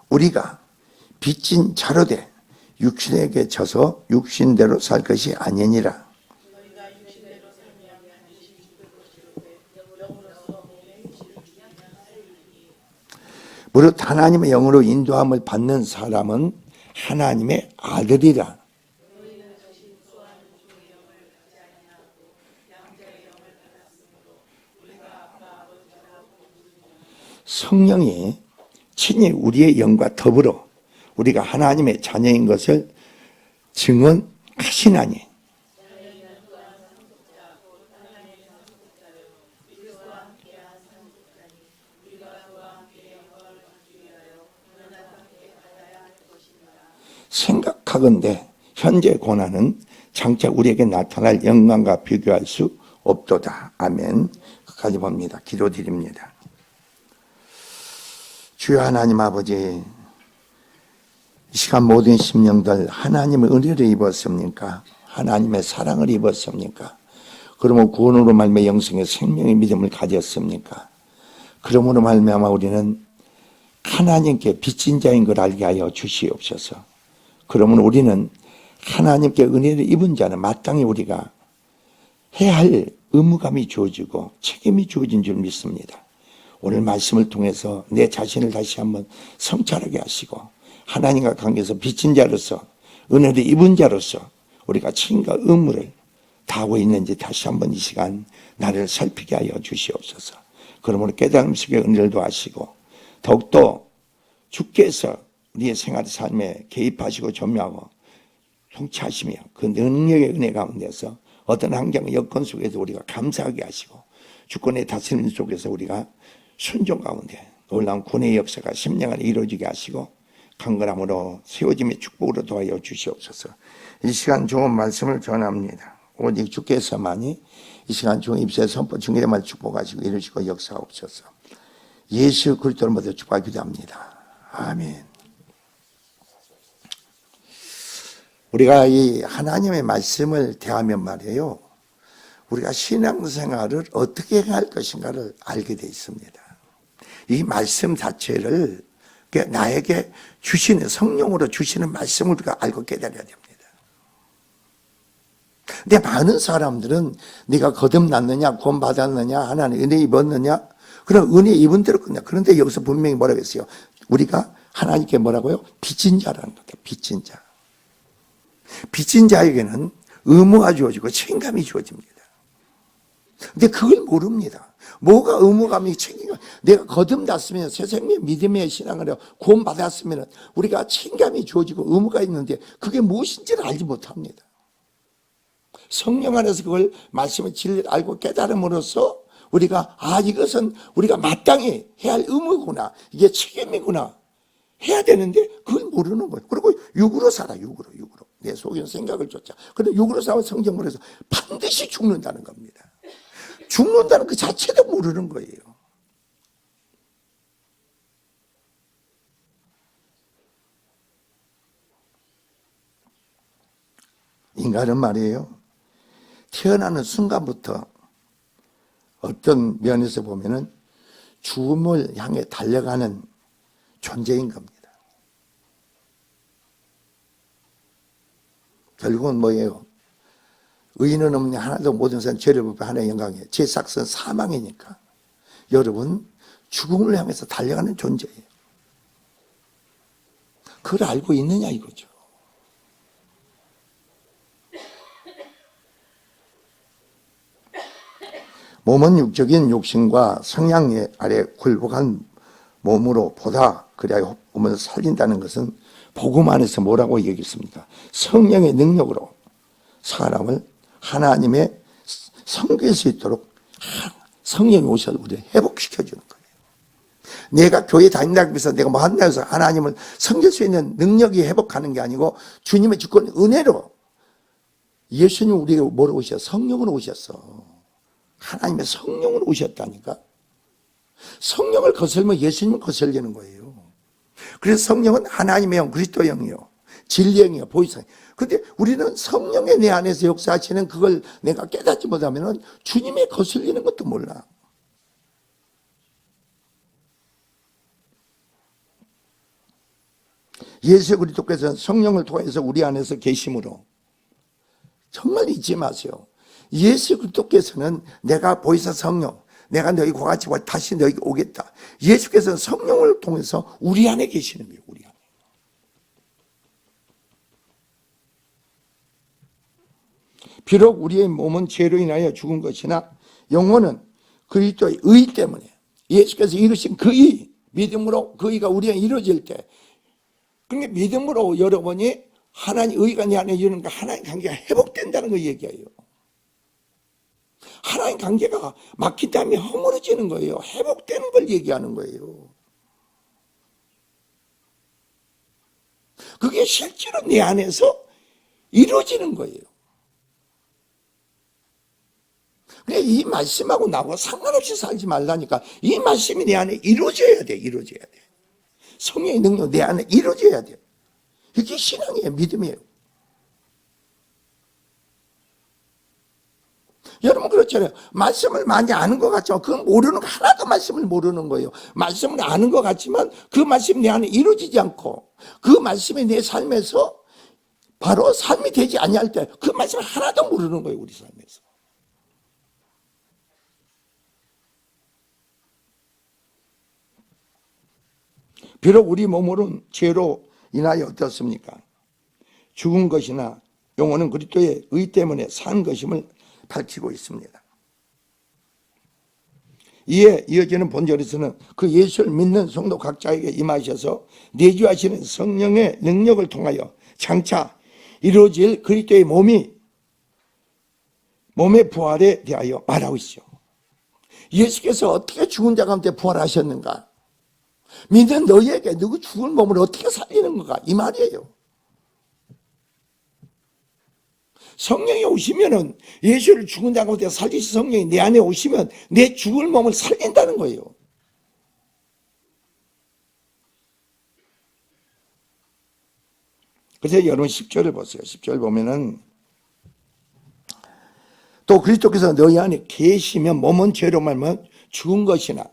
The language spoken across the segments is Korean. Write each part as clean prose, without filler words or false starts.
우리가 빚진 자로 돼 육신에게 져서 육신대로 살 것이 아니니라. 무릇 하나님의 영으로 인도함을 받는 사람은 하나님의 아들이라. 성령이 친히 우리의 영과 더불어 우리가 하나님의 자녀인 것을 증언하시나니 생각하건대 현재 고난은 장차 우리에게 나타날 영광과 비교할 수 없도다. 아멘. 끝까지 봅니다. 기도드립니다. 주여 하나님 아버지, 이 시간 모든 심령들 하나님의 은혜를 입었습니까? 하나님의 사랑을 입었습니까? 그러면 구원으로 말미암아 영생의 생명의 믿음을 가졌습니까? 그러므로 말미암아 우리는 하나님께 빚진 자인 걸 알게 하여 주시옵소서. 그러면 우리는 하나님께 은혜를 입은 자는 마땅히 우리가 해야 할 의무감이 주어지고 책임이 주어진 줄 믿습니다. 오늘 말씀을 통해서 내 자신을 다시 한번 성찰하게 하시고 하나님과 관계에서 빚진 자로서 은혜를 입은 자로서 우리가 책임과 의무를 다하고 있는지 다시 한번 이 시간 나를 살피게 하여 주시옵소서. 그러므로 깨달음 속에 은혜를 더하시고 더욱더 주께서 우리의 생활 삶에 개입하시고 점유하고 통치하시며 그 능력의 은혜 가운데서 어떤 환경 여건 속에서 우리가 감사하게 하시고 주권의 다스림 속에서 우리가 순종 가운데 놀라운 구원의 역사가 심령 안에 이루어지게 하시고 강건함으로 세워짐의 축복으로 도와여 주시옵소서. 이 시간 좋은 말씀을 전합니다. 오직 주께서만이 이 시간 좋은 입술의 선포 중일의 말 축복하시고 이루시고 역사옵소서. 예수 그리스도를 모두 축복하기도 기도합니다. 아멘. 우리가 이 하나님의 말씀을 대하면 말이에요, 우리가 신앙생활을 어떻게 할 것인가를 알게 되어 있습니다. 이 말씀 자체를 나에게 주시는, 성령으로 주시는 말씀을 우리가 알고 깨달아야 됩니다. 근데 많은 사람들은 네가 거듭났느냐, 구원받았느냐, 하나님 은혜 입었느냐, 그런 은혜 입은 대로 끝나. 그런데 여기서 분명히 뭐라고 했어요? 우리가 하나님께 뭐라고요? 빚진 자라는 거다. 빚진 자. 빚진 자에게는 의무가 주어지고 책임감이 주어집니다. 근데 그걸 모릅니다. 뭐가 의무감이 책임감? 내가 거듭났으면 새 생명 믿음의 신앙을 하고 구원받았으면 우리가 책임감이 주어지고 의무가 있는데 그게 무엇인지를 알지 못합니다. 성령 안에서 그걸 말씀의 진리를 알고 깨달음으로써 우리가 이것은 우리가 마땅히 해야 할 의무구나, 이게 책임이구나 해야 되는데 그걸 모르는 거예요. 그리고 육으로 살아. 육으로 내 속에 생각을 쫓아. 그런데 육으로 살면 성경으로 해서 반드시 죽는다는 겁니다. 죽는다는 그 자체도 모르는 거예요. 인간은 말이에요, 태어나는 순간부터 어떤 면에서 보면은 죽음을 향해 달려가는 존재인 겁니다. 결국은 뭐예요? 의인은 없냐, 하나도 모든 사람 죄를 범하여 하나의 영광이에요. 제 삭은 사망이니까 여러분 죽음을 향해서 달려가는 존재예요. 그걸 알고 있느냐 이거죠. 몸은 육적인 욕심과 성향 아래 굴복한 몸으로 보다 그래야 몸을 살린다는 것은 복음 안에서 뭐라고 얘기했습니까? 성령의 능력으로 사람을 하나님의 섬길 수 있도록 성령이 오셔서 우리를 회복시켜주는 거예요. 내가 교회 다닌다고 해서 내가 뭐 한다고 해서 하나님을 섬길 수 있는 능력이 회복하는 게 아니고 주님의 주권 은혜로 예수님 우리에게 뭐로 오셨어? 성령으로 오셨어. 하나님의 성령으로 오셨다니까. 성령을 거슬면 예수님을 거슬리는 거예요. 그래서 성령은 하나님의 영, 그리스도의 영이요, 진리의 영이요, 보이성. 근데 우리는 성령의 내 안에서 역사하시는 그걸 내가 깨닫지 못하면 주님의 거슬리는 것도 몰라. 예수 그리스도께서는 성령을 통해서 우리 안에서 계심으로, 정말 잊지 마세요. 예수 그리스도께서는 내가 보이사 성령, 내가 너희와 같이 다시 너희에게 오겠다. 예수께서는 성령을 통해서 우리 안에 계시는 거예요. 우리 안에. 비록 우리의 몸은 죄로 인하여 죽은 것이나 영혼은 그리스도의 의 때문에, 예수께서 이루신 그 의, 믿음으로 그 의가 우리 안에 이루어질 때, 그러니까 믿음으로 여러분이 하나님 의가 내 안에 이루는 거, 하나님 관계가 회복된다는 거 얘기해요. 하나님 관계가 막힌 다음에 허물어지는 거예요. 회복되는 걸 얘기하는 거예요. 그게 실제로 내 안에서 이루어지는 거예요. 그러니까 이 말씀하고 나하고 상관없이 살지 말라니까. 이 말씀이 내 안에 이루어져야 돼. 이루어져야 돼. 성령의 능력 내 안에 이루어져야 돼. 이게 신앙이에요. 믿음이에요. 여러분 그렇잖아요. 말씀을 많이 아는 것 같지만 그건 모르는 거, 하나도 말씀을 모르는 거예요. 말씀을 아는 것 같지만 그 말씀이 내 안에 이루어지지 않고 그 말씀이 내 삶에서 바로 삶이 되지 아니할 때 그 말씀을 하나도 모르는 거예요. 우리 삶에서. 비록 우리 몸으로는 죄로 인하여 어떻습니까? 죽은 것이나 영혼은 그리스도의 의 때문에 산 것임을 밝히고 있습니다. 이에 이어지는 본절에서는 그 예수를 믿는 성도 각자에게 임하셔서 내주하시는 성령의 능력을 통하여 장차 이루어질 그리스도의 몸의 부활에 대하여 말하고 있죠. 예수께서 어떻게 죽은 자 가운데 부활하셨는가? 믿는 너희에게 누구 죽은 몸을 어떻게 살리는 건가? 이 말이에요. 성령이 오시면은, 예수를 죽은 자 가운데 살리신 성령이 내 안에 오시면 내 죽을 몸을 살린다는 거예요. 그래서 여러분 10절을 보세요. 10절 보면은 또 그리스도께서 너희 안에 계시면 몸은 죄로 말면 죽은 것이나,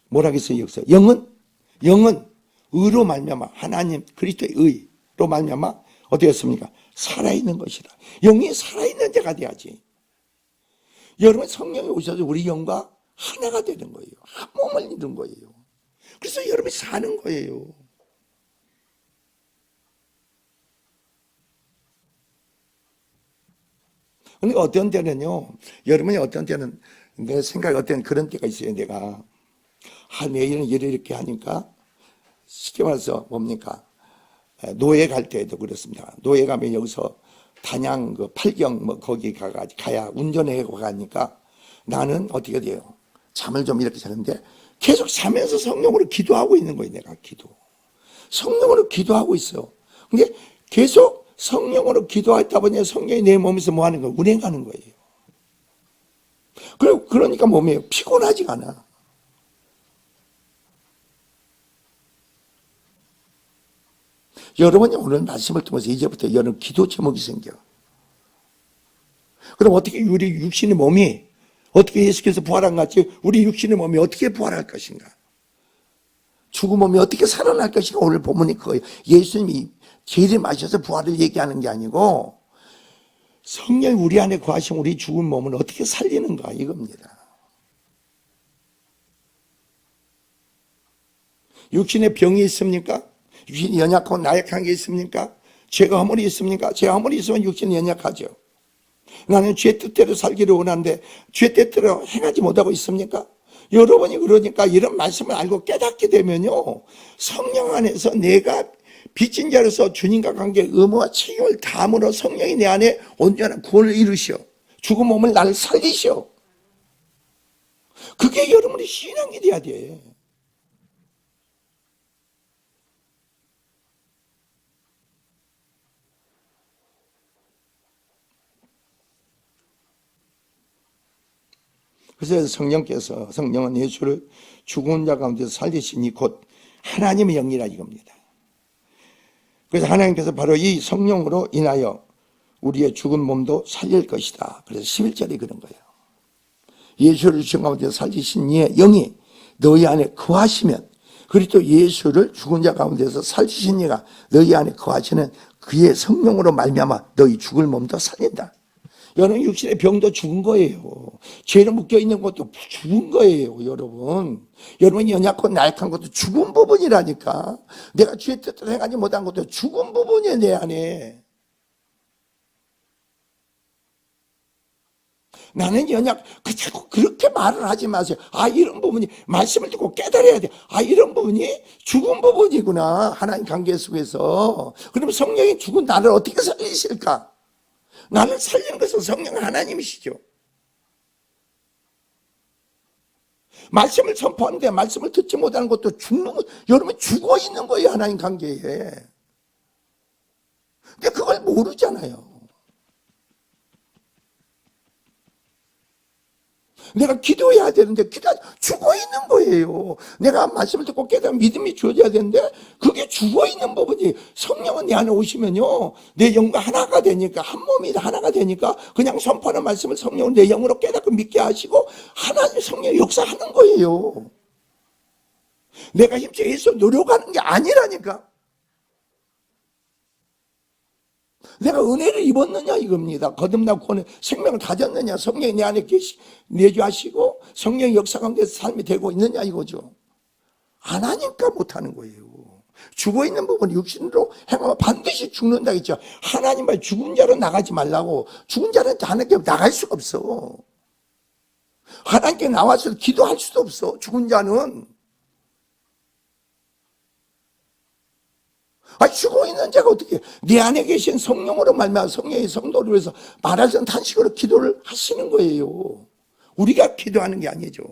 뭐라겠어요? 여기서 영은 의로 말미암아, 하나님 그리스도의 의로 말미암아 어떻게 했습니까? 살아있는 것이다. 영이 살아있는 자가 돼야지. 여러분 성령이 오셔서 우리 영과 하나가 되는 거예요. 한 몸을 이룬 거예요. 그래서 여러분이 사는 거예요. 그러니까 어떤 때는요, 여러분이 어떤 때는, 내 생각에 어떤 그런 때가 있어요. 내가 내일은 이렇게 하니까 쉽게 말해서 뭡니까? 노예 갈 때에도 그렇습니다. 노예 가면 여기서 단양 그 팔경 뭐 거기 가야 운전하고 가니까 나는 어떻게 돼요? 잠을 좀 이렇게 자는데 계속 자면서 성령으로 기도하고 있는 거예요. 내가 성령으로 기도하고 있어. 근데 계속 성령으로 기도하다 보니 성령이 내 몸에서 뭐 하는 거예요? 운행하는 거예요. 그러니까 몸이 피곤하지가 않아. 여러분이 오늘 말씀을 통해서 이제부터 여러분 기도 제목이 생겨. 그럼 어떻게 우리 육신의 몸이, 어떻게 예수께서 부활한 것 같이 우리 육신의 몸이 어떻게 부활할 것인가? 죽은 몸이 어떻게 살아날 것인가? 오늘 본문이 그거예요. 예수님이 재림하셔서 부활을 얘기하는 게 아니고 성령이 우리 안에 거하시면 우리 죽은 몸을 어떻게 살리는가 이겁니다. 육신에 병이 있습니까? 육신이 연약하고 나약한 게 있습니까? 죄가 허물이 있습니까? 죄가 허물이 있으면 육신이 연약하죠. 나는 죄 뜻대로 살기를 원하는데 죄 뜻대로 행하지 못하고 있습니까? 여러분이 그러니까 이런 말씀을 알고 깨닫게 되면요, 성령 안에서 내가 빚진 자로서 주님과 관계의 의무와 책임을 다함으로 성령이 내 안에 온전한 구원을 이루시오. 죽은 몸을 나를 살리시오. 그게 여러분의 신앙이 돼야 돼. 그래서 성령은 예수를 죽은 자 가운데서 살리시니 곧 하나님의 영이라 이겁니다. 그래서 하나님께서 바로 이 성령으로 인하여 우리의 죽은 몸도 살릴 것이다. 그래서 11절이 그런 거예요. 예수를 죽은 가운데 살리신 이의 영이 너희 안에 거하시면 그리스도 예수를 죽은 자 가운데서 살리신 이가 너희 안에 거하시는 그의 성령으로 말미암아 너희 죽을 몸도 살린다. 여러분 육신의 병도 죽은 거예요. 죄로 묶여 있는 것도 죽은 거예요, 여러분. 여러분이 연약하고 나약한 것도 죽은 부분이라니까. 내가 죄의 뜻대로 행하지 못한 것도 죽은 부분이에요, 내 안에. 나는 연약, 자꾸 그렇게 말을 하지 마세요. 아, 이런 부분이, 말씀을 듣고 깨달아야 돼. 아, 이런 부분이 죽은 부분이구나. 하나님 관계 속에서. 그럼 성령이 죽은 나를 어떻게 살리실까? 나를 살리는 것은 성령 하나님이시죠. 말씀을 선포하는데 말씀을 듣지 못하는 것도 죽는 거, 여러분 죽어 있는 거예요, 하나님 관계에. 근데 그걸 모르잖아요. 내가 기도해야 되는데 죽어 있는 거예요. 내가 말씀을 듣고 깨달은 믿음이 주어져야 되는데 그게 죽어 있는 부분이. 성령은 내 안에 오시면요, 내 영과 하나가 되니까, 한 몸이 하나가 되니까 그냥 선포하는 말씀을 성령은 내 영으로 깨닫고 믿게 하시고 하나님 성령이 역사하는 거예요. 내가 힘써 애써 노력하는 게 아니라니까. 내가 은혜를 입었느냐 이겁니다. 거듭나고 구원의 생명을 가졌느냐, 성령이 내 안에 내주하시고 성령의 역사 가운데서 삶이 되고 있느냐 이거죠. 안 하니까 못하는 거예요. 죽어있는 부분이 육신으로 행하면 반드시 죽는다 했죠. 하나님 말 죽은 자로 나가지 말라고. 죽은 자는 하나님께 나갈 수가 없어. 하나님께 나와서 기도할 수도 없어, 죽은 자는. 아, 죽어 있는 자가 어떻게 내 안에 계신 성령으로 말미암아 성령의 성도를 위해서 말하자는 탄식으로 기도를 하시는 거예요. 우리가 기도하는 게 아니죠.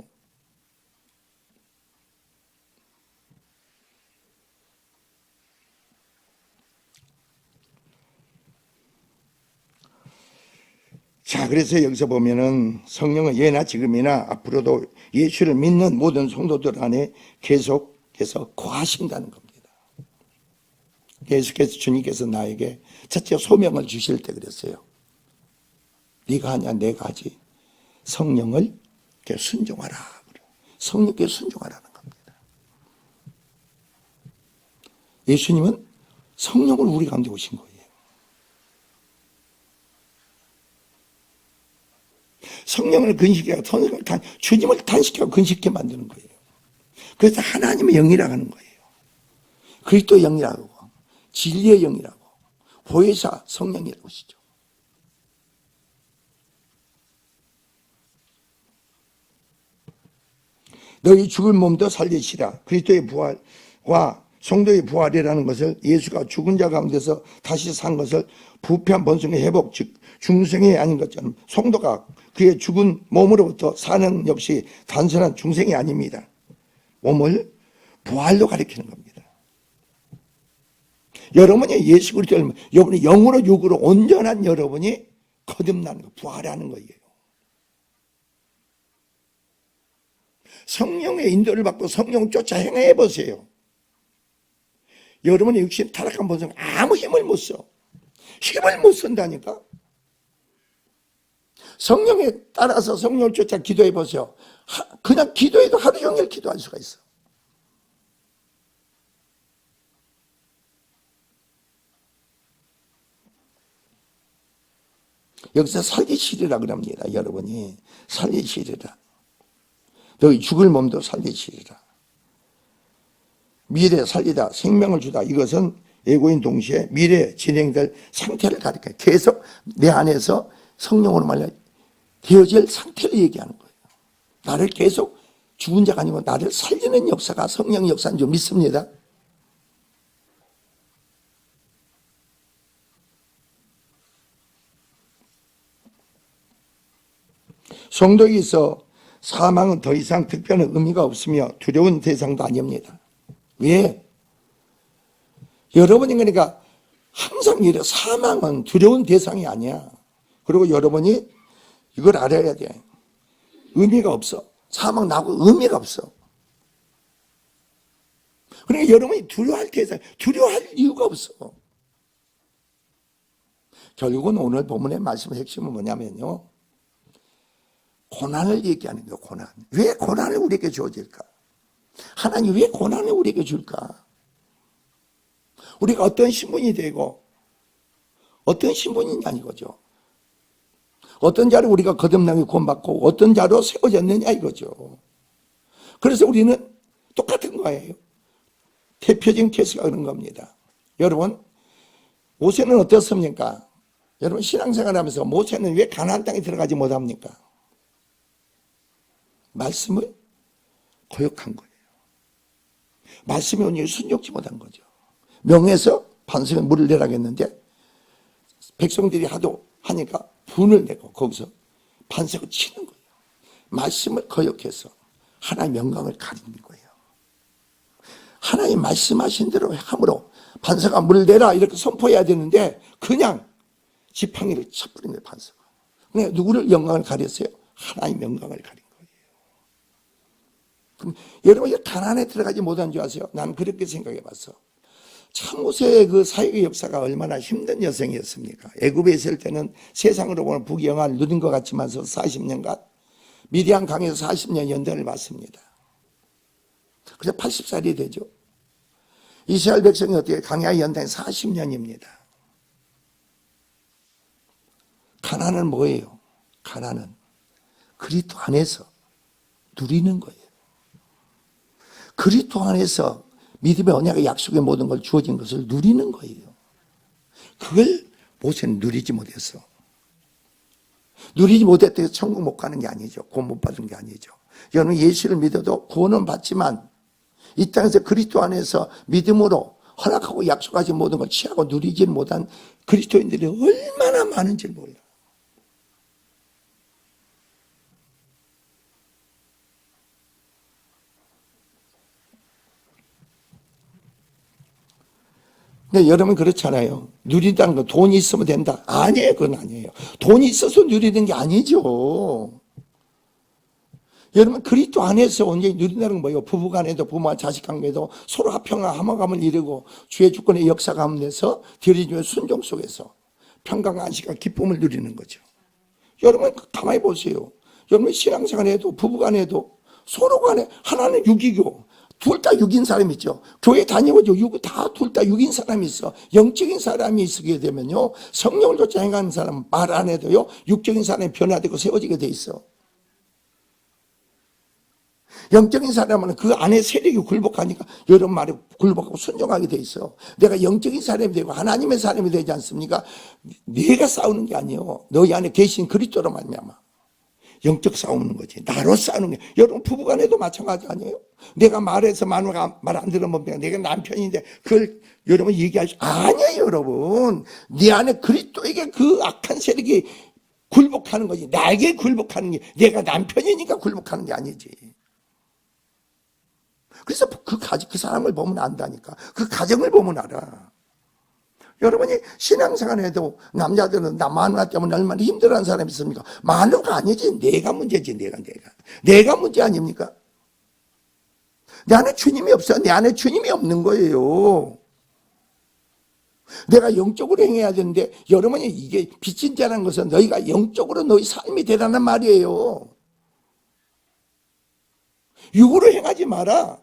자, 그래서 여기서 보면은 성령은 예나 지금이나 앞으로도 예수를 믿는 모든 성도들 안에 계속해서 거하신다는 겁니다. 예수께서, 주님께서 나에게 첫째 소명을 주실 때 그랬어요. 네가 하냐 내가 하지. 성령을 순종하라. 성령께 순종하라는 겁니다. 예수님은 성령을 우리 가운데 오신 거예요. 성령을 근식해, 주님을 단식하고 근식해 만드는 거예요. 그래서 하나님의 영이라고 하는 거예요. 그리스도의 영이라고, 진리의 영이라고, 보혜사 성령이라고 하시죠. 너희 죽을 몸도 살리시라. 그리스도의 부활과 성도의 부활이라는 것을, 예수가 죽은 자 가운데서 다시 산 것을 부패한 본성의 회복, 즉 중생이 아닌 것처럼 성도가 그의 죽은 몸으로부터 사는 역시 단순한 중생이 아닙니다. 몸을 부활로 가리키는 겁니다. 여러분이 예수 그리스도를, 여러분이 영으로 육으로 온전한 여러분이 거듭나는 거, 부활하는 거예요. 성령의 인도를 받고 성령을 쫓아 행해 보세요. 여러분의 육신 타락한 본성 아무 힘을 못 써. 힘을 못 쓴다니까. 성령에 따라서 성령을 쫓아 기도해 보세요. 그냥 기도해도 하루 종일 기도할 수가 있어. 여기서 살리시리라 그럽니다. 여러분이 살리시리라. 너희 죽을 몸도 살리시리라. 미래 살리다, 생명을 주다. 이것은 예고인 동시에 미래 진행될 상태를 가리켜요. 계속 내 안에서 성령으로 말려 되어질 상태를 얘기하는 거예요. 나를 계속 죽은 자가 아니고 나를 살리는 역사가 성령 역사인 줄 믿습니다. 성도에 있어 사망은 더 이상 특별한 의미가 없으며 두려운 대상도 아닙니다. 왜? 여러분이 그러니까 항상 이래, 사망은 두려운 대상이 아니야. 그리고 여러분이 이걸 알아야 돼. 의미가 없어. 사망 나고 의미가 없어. 그러니까 여러분이 두려워할 대상, 두려워할 이유가 없어. 결국은 오늘 본문의 말씀의 핵심은 뭐냐면요, 고난을 얘기하는 거예요. 고난. 왜 고난을 우리에게 주어질까? 하나님 왜 고난을 우리에게 줄까? 우리가 어떤 신분이 되고 어떤 신분이냐 이거죠. 어떤 자로 우리가 거듭남이 구원받고 어떤 자로 세워졌느냐 이거죠. 그래서 우리는 똑같은 거예요. 대표적인 케이스가 그런 겁니다. 여러분, 모세는 어떻습니까? 여러분, 신앙생활 하면서 모세는 왜 가나안 땅에 들어가지 못합니까? 말씀을 거역한 거예요. 말씀이 오니 순종치 못한 거죠. 명에서 반석에 물을 내라겠는데 백성들이 하도 하니까 분을 내고 거기서 반석을 치는 거예요. 말씀을 거역해서 하나님의 영광을 가리는 거예요. 하나님 말씀하신 대로 함으로 반석아 물을 내라 이렇게 선포해야 되는데 그냥 지팡이를 쳐버린 거예요. 반석을. 그냥 누구를 영광을 가렸어요? 하나님 영광을 가린 거예요. 그럼 여러분이 가나안에 들어가지 못한 줄 아세요? 나는 그렇게 생각해 봤어. 참모세의 그 사역의 역사가 얼마나 힘든 여성이었습니까? 애굽에 있을 때는 세상으로 보면 부귀영화를 누린 것 같지만서 40년간 미디안 강에서 40년 연단을 받습니다. 그래서 80살이 되죠. 이스라엘 백성이 어떻게 강야의 연단이 40년입니다. 가나안은 뭐예요? 가나안은 그리스도 안에서 누리는 거예요. 그리스도 안에서 믿음의 언약의 약속의 모든 걸 주어진 것을 누리는 거예요. 그걸 모세는 누리지 못했어. 누리지 못했다고 천국 못 가는 게 아니죠. 구원 못 받은 게 아니죠. 여러분 예수를 믿어도 구원은 받지만 이 땅에서 그리스도 안에서 믿음으로 허락하고 약속하신 모든 걸 취하고 누리지 못한 그리스도인들이 얼마나 많은지 몰라. 근데 여러분 그렇잖아요. 누린다는 건 돈이 있으면 된다. 아니에요. 그건 아니에요. 돈이 있어서 누리는 게 아니죠. 여러분 그리스도 안에서 온전히 누린다는 건 뭐예요? 부부간에도 부모와 자식간에도 서로 화평과 화목함을 이루고 주의 주권의 역사 가운데서 드려지는 순종 속에서 평강과 안식과 기쁨을 누리는 거죠. 여러분 가만히 보세요. 여러분 신앙생활에도 부부간에도 서로 간에 하나는 육이고 둘 다 육인 사람이 있죠. 교회 다니고도 다 둘 다 육인 사람이 있어. 영적인 사람이 있게 되면요. 성령을 쫓아 행하는 사람 말 안 해도요. 육적인 사람이 변화되고 세워지게 돼 있어. 영적인 사람은 그 안에 세력이 굴복하니까 여러분 말에 굴복하고 순종하게 돼 있어. 내가 영적인 사람이 되고 하나님의 사람이 되지 않습니까? 네가 싸우는 게 아니에요. 너희 안에 계신 그리스도로 말미암아. 영적 싸우는 거지. 나로 싸우는 게. 여러분 부부간에도 마찬가지 아니에요? 내가 말해서 마누라가 말 안 들으면 내가 남편인데 그걸 여러분 얘기하시 아니에요 여러분. 네 안에 그리스도에게 그 악한 세력이 굴복하는 거지. 나에게 굴복하는 게 내가 남편이니까 굴복하는 게 아니지. 그래서 그 사람을 보면 안다니까. 그 가정을 보면 알아. 여러분이 신앙생활에도 남자들은 나 마누라 때문에 얼마나 힘들어하는 사람이 있습니까? 마누라가 아니지. 내가 문제지. 내가 문제 아닙니까? 내 안에 주님이 없어. 내 안에 주님이 없는 거예요. 내가 영적으로 행해야 되는데 여러분이 이게 빚진 자라는 것은 너희가 영적으로 너희 삶이 되라는 말이에요. 육으로 행하지 마라.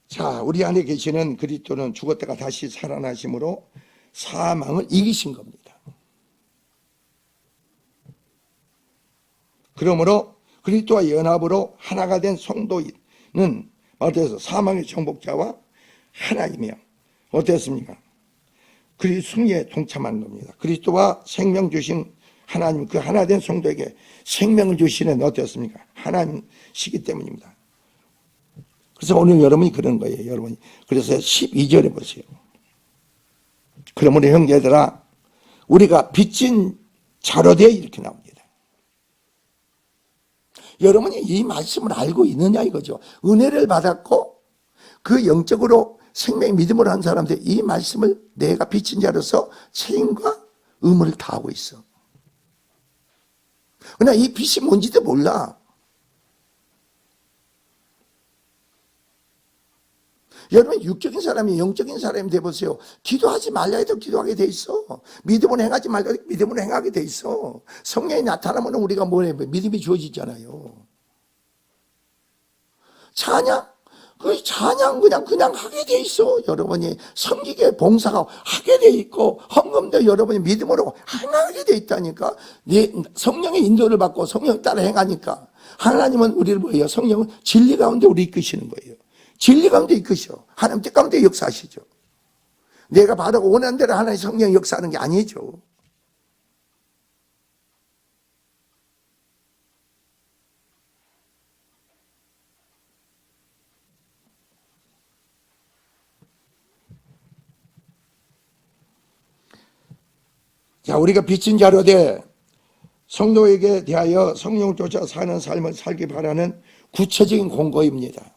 자, 우리 안에 계시는 그리스도는 죽었다가 다시 살아나심으로 사망을 이기신 겁니다. 그러므로 그리스도와 연합으로 하나가 된 성도는 어때서 사망의 정복자와 하나이며 어땠습니까? 그리스도 승리에 동참하는 겁니다. 그리스도와 생명 주신 하나님, 그 하나 된 성도에게 생명을 주시는 어땠습니까? 하나님이시기 때문입니다. 그래서 오늘 여러분이 그런 거예요. 여러분이. 그래서 12절에 보세요. 그러므로 형제들아 우리가 빚진 자로 되어 이렇게 나옵니다. 여러분이 이 말씀을 알고 있느냐 이거죠. 은혜를 받았고 그 영적으로 생명 믿음으로 한 사람들 이 말씀을 내가 빚진 자로서 책임과 의무를 다하고 있어. 그러나 이 빚이 뭔지도 몰라. 여러분 육적인 사람이 영적인 사람이 돼보세요. 기도하지 말라 해도 기도하게 돼 있어. 믿음으로 행하지 말라 해도 믿음으로 행하게 돼 있어. 성령이 나타나면 우리가 뭐래? 믿음이 주어지잖아요. 찬양? 그 찬양 그냥 하게 돼 있어. 여러분이 섬기게 봉사가 하게 돼 있고 헌금도 여러분이 믿음으로 행하게 돼 있다니까. 성령의 인도를 받고 성령 따라 행하니까 하나님은 우리를 뭐예요? 성령은 진리 가운데 우리 이끄시는 거예요. 진리 가운데 이끄셔. 하나님 뜻 가운데 역사하시죠. 내가 바라고 원하는 대로 하나님의 성령이 역사하는 게 아니죠. 자, 우리가 빚진 자로 돼 성도에게 대하여 성령을 쫓아 사는 삶을 살기 바라는 구체적인 공고입니다.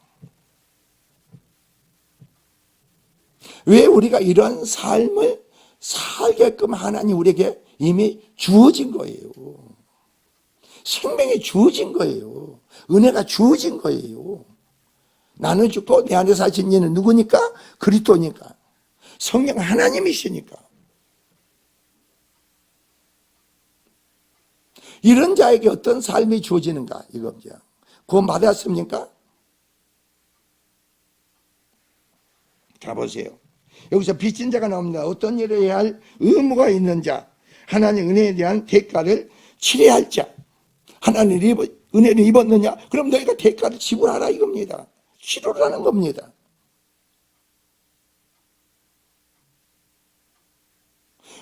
왜 우리가 이런 삶을 살게끔 하나님 우리에게 이미 주어진 거예요. 생명이 주어진 거예요. 은혜가 주어진 거예요. 나는 죽고 내 안에 사신 이는 누구니까? 그리스도니까. 성령 하나님이시니까. 이런 자에게 어떤 삶이 주어지는가? 이겁니다. 구원받았습니까? 자, 보세요. 여기서 빚진 자가 나옵니다. 어떤 일을 해야 할 의무가 있는 자, 하나님 은혜에 대한 대가를 치러야 할 자. 하나님 은혜를 입었느냐? 그럼 너희가 대가를 지불하라 이겁니다. 치르라는 겁니다.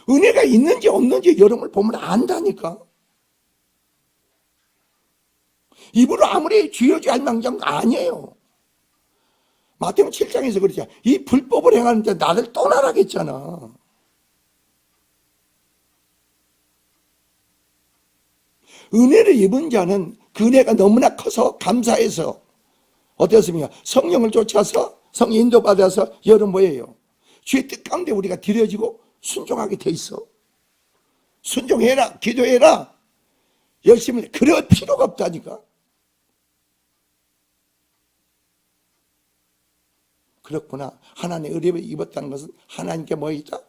은혜가 있는지 없는지 여러분을 보면 안다니까. 입으로 아무리 주여주 할 망정 아니에요. 마태복음 7장에서 그러죠. 이 불법을 행하는데 나를 떠나라겠잖아. 은혜를 입은 자는 그 은혜가 너무나 커서 감사해서 어떻습니까? 성령을 쫓아서 성령 인도받아서 여러분 뭐예요? 주의 뜻 가운데 우리가 들여지고 순종하게 돼 있어. 순종해라, 기도해라, 열심히 해. 그럴 필요가 없다니까. 그렇구나. 하나님의 의를 입었다는 것은 하나님께 뭐 있다?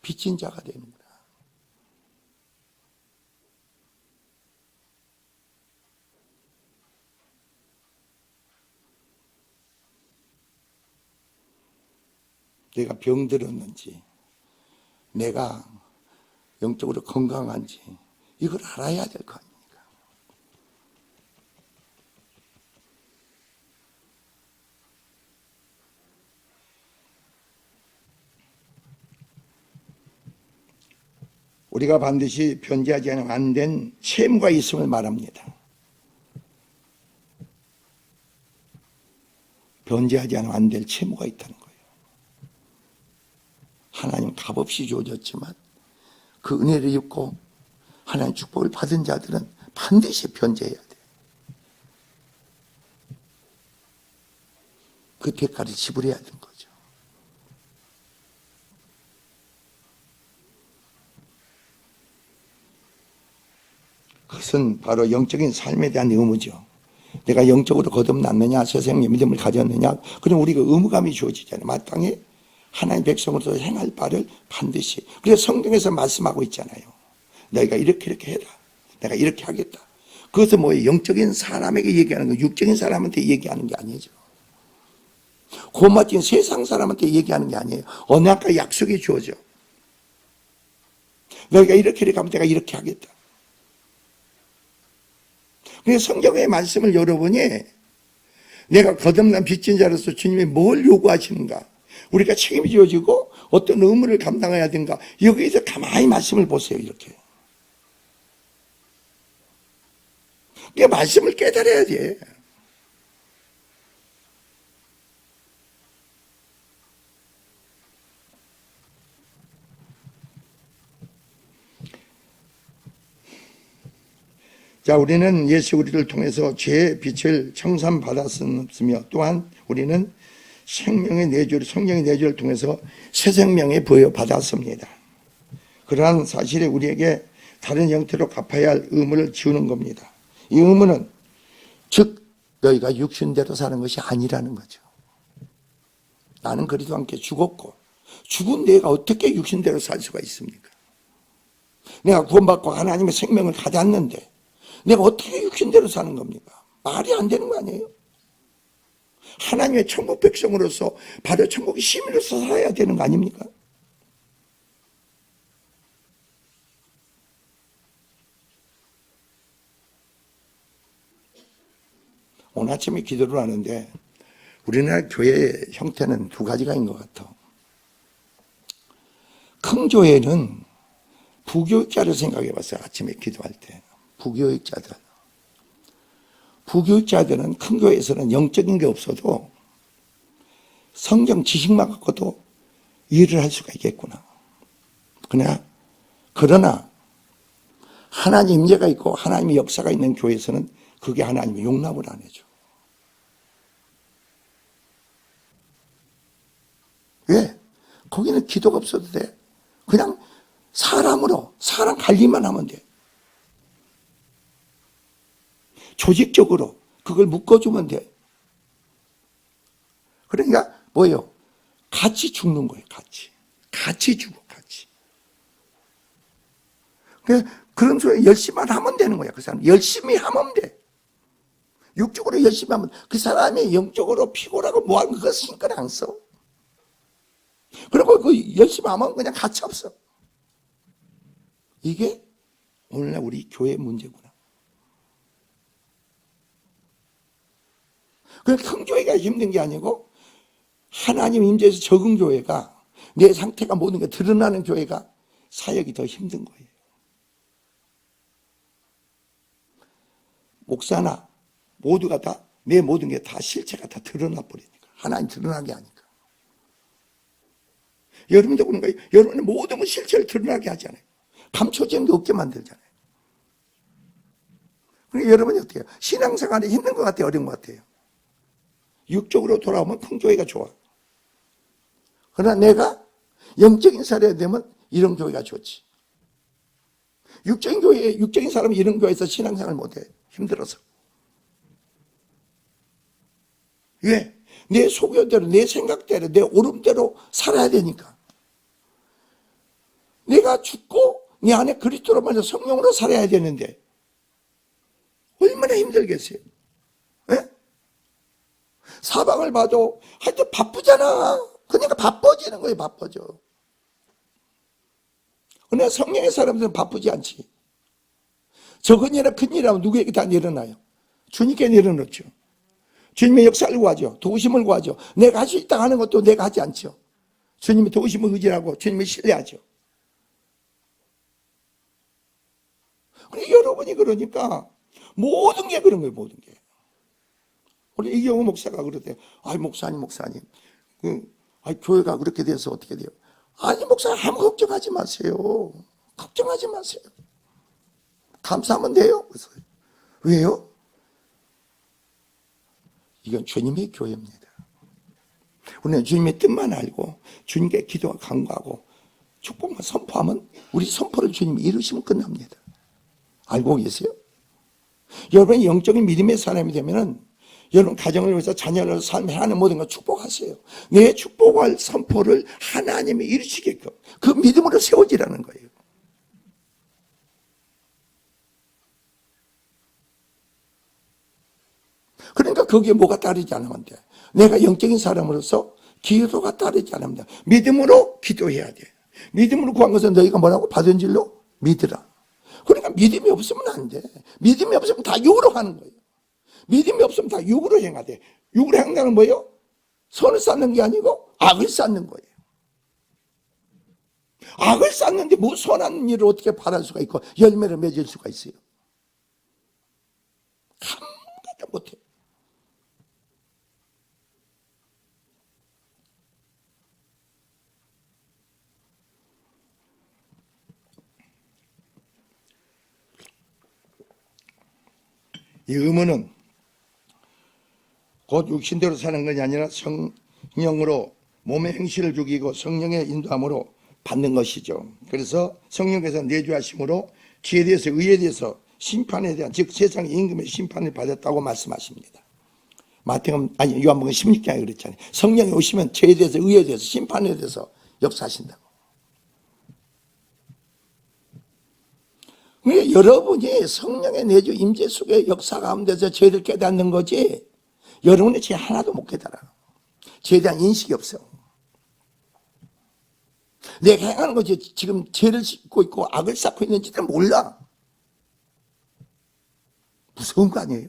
빚진 자가 되는구나. 내가 병들었는지, 내가 영적으로 건강한지 이걸 알아야 될 거 아닙니까? 우리가 반드시 변제하지 않으면 안 된 채무가 있음을 말합니다. 변제하지 않으면 안 될 채무가 있다는 거예요. 하나님 값없이 주어졌지만 그 은혜를 입고 하나님 축복을 받은 자들은 반드시 변제해야 돼요. 그 대가를 지불해야 되는 거죠. 그것은 바로 영적인 삶에 대한 의무죠. 내가 영적으로 거듭났느냐, 세상의 믿음을 가졌느냐, 그럼 우리가 의무감이 주어지잖아요. 마땅히 하나님 백성으로서 행할 바를 반드시. 그래서 성경에서 말씀하고 있잖아요. 너희가 이렇게 해라. 내가 이렇게 하겠다. 그것은 뭐예요? 영적인 사람에게 얘기하는 거, 육적인 사람한테 얘기하는 게 아니죠. 고마진 세상 사람한테 얘기하는 게 아니에요. 어느 아까 약속이 주어져. 너희가 이렇게 하면 내가 이렇게 하겠다. 그래서 성경의 말씀을 여러분이 내가 거듭난 빚진 자로서 주님이 뭘 요구하시는가, 우리가 책임이 지어지고 어떤 의무를 감당해야 되는가, 여기에서 가만히 말씀을 보세요. 이렇게 그 말씀을 깨달아야 돼. 자, 우리는 예수 우리를 통해서 죄의 빛을 청산받았으며 또한 우리는 생명의 내주를, 성령의 내주를 통해서 새 생명에 부여받았습니다. 그러한 사실에 우리에게 다른 형태로 갚아야 할 의무를 지우는 겁니다. 이 의무는 즉 너희가 육신대로 사는 것이 아니라는 거죠. 나는 그리스도와 함께 죽었고 죽은 내가 어떻게 육신대로 살 수가 있습니까? 내가 구원받고 하나님의 생명을 가졌는데 내가 어떻게 육신대로 사는 겁니까? 말이 안 되는 거 아니에요? 하나님의 천국 백성으로서 바로 천국의 시민으로서 살아야 되는 거 아닙니까? 오늘 아침에 기도를 하는데 우리나라 교회의 형태는 두 가지가인 것 같아. 큰 교회는 부교육자를 생각해 봤어요. 아침에 기도할 때. 부교육자들. 부교육자들은 큰 교회에서는 영적인 게 없어도 성경 지식만 갖고도 일을 할 수가 있겠구나. 그러나 하나님 임재가 있고 하나님의 역사가 있는 교회에서는 그게 하나님의 용납을 안 해줘. 왜? 거기는 기도가 없어도 돼. 그냥 사람으로 사람 관리만 하면 돼. 조직적으로 그걸 묶어주면 돼. 그러니까 뭐예요? 같이 죽는 거예요. 같이 죽어. 같이. 그런 소리 열심히만 하면 되는 거야. 그 사람 열심히 하면 돼. 육적으로 열심히 하면 그 사람이 영적으로 피곤하고 뭐하고 그거 신경 안 써. 그리고 그 열심히 하면 그냥 가치 없어. 이게 오늘날 우리 교회의 문제구나. 큰 교회가 힘든 게 아니고 하나님 임재에서 적은 교회가 내 상태가 모든 게 드러나는 교회가 사역이 더 힘든 거예요. 목사나 모두가 다 내 모든 게 다 실체가 다 드러나 버리니까. 하나님 드러나게 하니까. 여러분도 그런 거예요. 여러분의 모든 실체를 드러나게 하잖아요. 감춰지는 게 없게 만들잖아요. 그러니까 여러분이 어떻게 해요? 신앙생활이 힘든 것 같아요? 어려운 것 같아요? 육적으로 돌아오면 큰 교회가 좋아. 그러나 내가 영적인 사람이 되면 이런 교회가 좋지. 육적인 사람이 이런 교회에서 신앙생활 못해. 힘들어서. 왜? 내 소견대로, 내 생각대로, 내 오름대로 살아야 되니까. 내가 죽고 내 안에 그리스도로 말해 성령으로 살아야 되는데 얼마나 힘들겠어요? 네? 사방을 봐도 하여튼 바쁘잖아. 그러니까 바빠지는 거예요. 바빠져. 그러나 성령의 사람들은 바쁘지 않지. 적은 일이나 큰 일이라면 누구에게 다 내려놔요? 주님께 내려놓죠. 주님의 역사를 구하죠. 도우심을 구하죠. 내가 할 수 있다 하는 것도 내가 하지 않죠. 주님의 도우심을 의지하고 주님을 신뢰하죠. 여러분이 그러니까 모든 게 그런 거예요. 모든 게. 우리 이경호 목사가 그러대요. 아이 목사님 교회가 그렇게 돼서 어떻게 돼요? 아니 목사님 아무 걱정하지 마세요. 걱정하지 마세요. 감사하면 돼요. 그래서 왜요? 이건 주님의 교회입니다. 우리는 주님의 뜻만 알고 주님께 기도와 간구하고 축복만 선포하면 우리 선포를 주님이 이루시면 끝납니다. 알고 계세요? 여러분이 영적인 믿음의 사람이 되면은 여러분 가정을 위해서 자녀를 삶에 하는 모든 걸 축복하세요. 내 축복할 선포를 하나님이 이루시게끔 그 믿음으로 세워지라는 거예요. 그러니까 거기에 뭐가 따르지 않으면 돼. 내가 영적인 사람으로서 기도가 따르지 않으면 돼. 믿음으로 기도해야 돼. 믿음으로 구한 것은 너희가 뭐라고? 받은 줄로 믿으라. 그러니까 믿음이 없으면 안 돼. 믿음이 없으면 다 육으로 가는 거예요. 믿음이 없으면 다 육으로 행하되. 육으로 행하는 뭐예요? 선을 쌓는 게 아니고 악을 쌓는 거예요. 악을 쌓는데 뭐 선한 일을 어떻게 바랄 수가 있고 열매를 맺을 수가 있어요? 아무것도 못해. 이 의무는 곧 육신대로 사는 것이 아니라 성령으로 몸의 행실을 죽이고 성령의 인도함으로 받는 것이죠. 그래서 성령께서 내주하심으로 지에 대해서 의에 대해서 심판에 대한 즉 세상의 임금의 심판을 받았다고 말씀하십니다. 요한복음 16장에 그랬잖아요. 성령이 오시면 죄에 대해서, 의에 대해서, 심판에 대해서 역사하신다고. 그러니까 여러분이 성령의 내주 임재 속의 역사 가운데서 죄를 깨닫는 거지, 여러분의 죄 하나도 못 깨달아. 죄에 대한 인식이 없어. 내가 행하는 거지, 지금 죄를 짓고 있고 악을 쌓고 있는지를 몰라. 무서운 거 아니에요?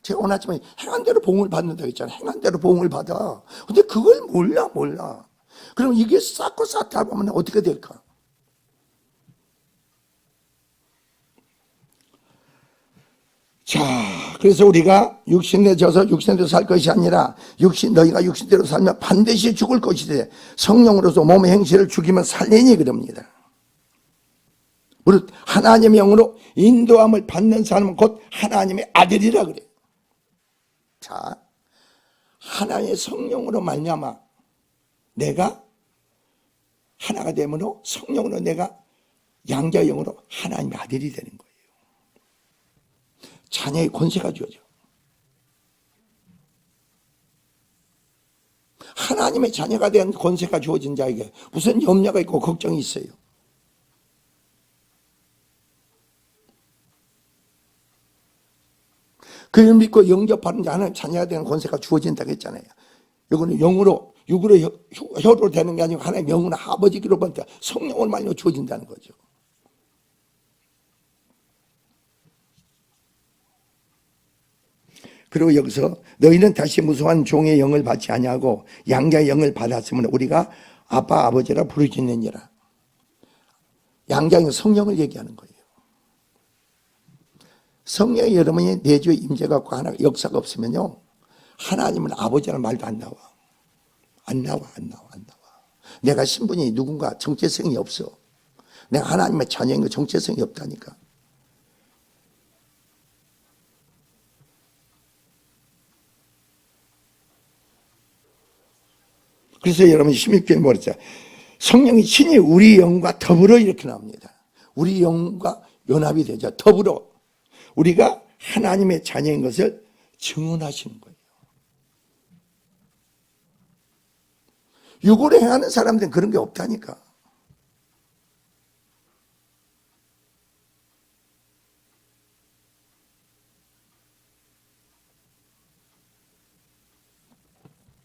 제가 오늘 아침에 행한 대로 복을 받는다고 했잖아요. 행한 대로 복을 받아. 근데 그걸 몰라. 그럼 이게 쌓고 쌓다 보면 어떻게 될까? 자, 그래서 우리가 육신에 져서 육신대로 살 것이 아니라 너희가 육신대로 살면 반드시 죽을 것이되 성령으로서 몸의 행실을 죽이면 살리니 그럽니다. 무릇 하나님의 영으로 인도함을 받는 사람은 곧 하나님의 아들이라 그래요. 자, 하나님의 성령으로 말미암아 내가 하나가 되므로 성령으로 내가 양자의 영으로 하나님의 아들이 되는 거예요. 자녀의 권세가 주어져. 하나님의 자녀가 된 권세가 주어진 자에게 무슨 염려가 있고 걱정이 있어요? 그를 믿고 영접하는 자 하나님 자녀가 되는 권세가 주어진다고 했잖아요. 이거는 영으로, 육으로, 혀로 되는 게 아니고 하나님 영으로 아버지로부터 성령을 말로 주어진다는 거죠. 그리고 여기서 너희는 다시 무수한 종의 영을 받지 아니하고 양자의 영을 받았으면 우리가 아빠 아버지라 부르짖느니라. 양자의 성령을 얘기하는 거예요. 성령이 여러분이 내주에 임재가 하나 역사가 없으면요, 하나님은 아버지라는 말도 안 나와. 안 나와. 내가 신분이 누군가 정체성이 없어. 내가 하나님의 자녀인 거 정체성이 없다니까. 그래서 여러분 16절에 뭐랬죠? 성령이 친히 우리 영과 더불어 이렇게 나옵니다. 우리 영과 연합이 되죠. 더불어 우리가 하나님의 자녀인 것을 증언하시는 거예요. 육으로 행하는 사람들은 그런 게 없다니까.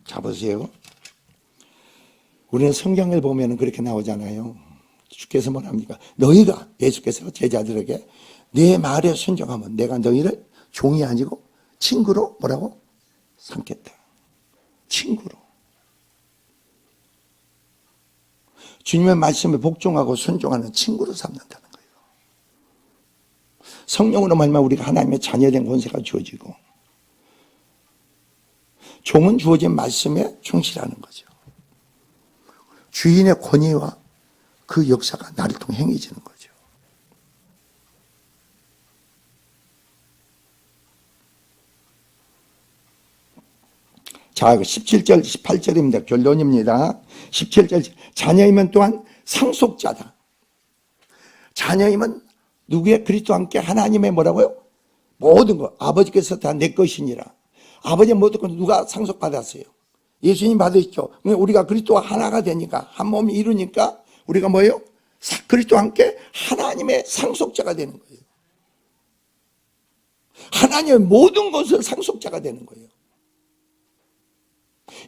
자, 보세요. 우리는 성경을 보면 그렇게 나오잖아요. 주께서 뭐랍니까? 너희가, 예수께서 제자들에게 내 말에 순종하면 내가 너희를 종이 아니고 친구로 뭐라고? 삼겠다. 친구로. 주님의 말씀에 복종하고 순종하는 친구로 삼는다는 거예요. 성령으로 말미암아 우리가 하나님의 자녀된 권세가 주어지고, 종은 주어진 말씀에 충실하는 거죠. 주인의 권위와 그 역사가 나를 통해 행해지는 거죠. 자, 17절, 18절입니다. 결론입니다. 17절, 자녀이면 또한 상속자다. 자녀이면 누구의? 그리스도와 함께 하나님의 뭐라고요? 모든 것, 아버지께서 다 내 것이니라. 아버지의 모든 것 누가 상속받았어요? 예수님 받으시죠. 우리가 그리스도와 하나가 되니까, 한 몸이 이루니까 우리가 뭐예요? 그리스도와 함께 하나님의 상속자가 되는 거예요. 하나님의 모든 것을 상속자가 되는 거예요.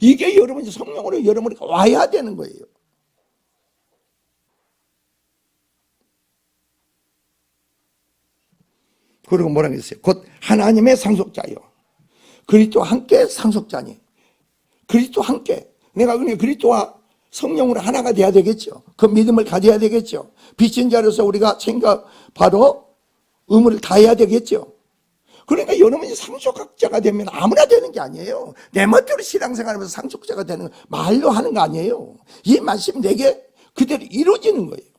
이게 여러분이 성령으로 여러분이 와야 되는 거예요. 그리고 뭐라고 했어요? 곧 하나님의 상속자요. 그리스도와 함께 상속자니. 그리스도와 함께. 내가 그러니까 그리스도와 성령으로 하나가 돼야 되겠죠. 그 믿음을 가져야 되겠죠. 빚진 자로서 우리가 생각 바로 의무를 다해야 되겠죠. 그러니까 여러분이 상속자가 되면 아무나 되는 게 아니에요. 내 멋대로 신앙생활하면서 상속자가 되는 거 말로 하는 거 아니에요. 이 말씀이 내게 그대로 이루어지는 거예요.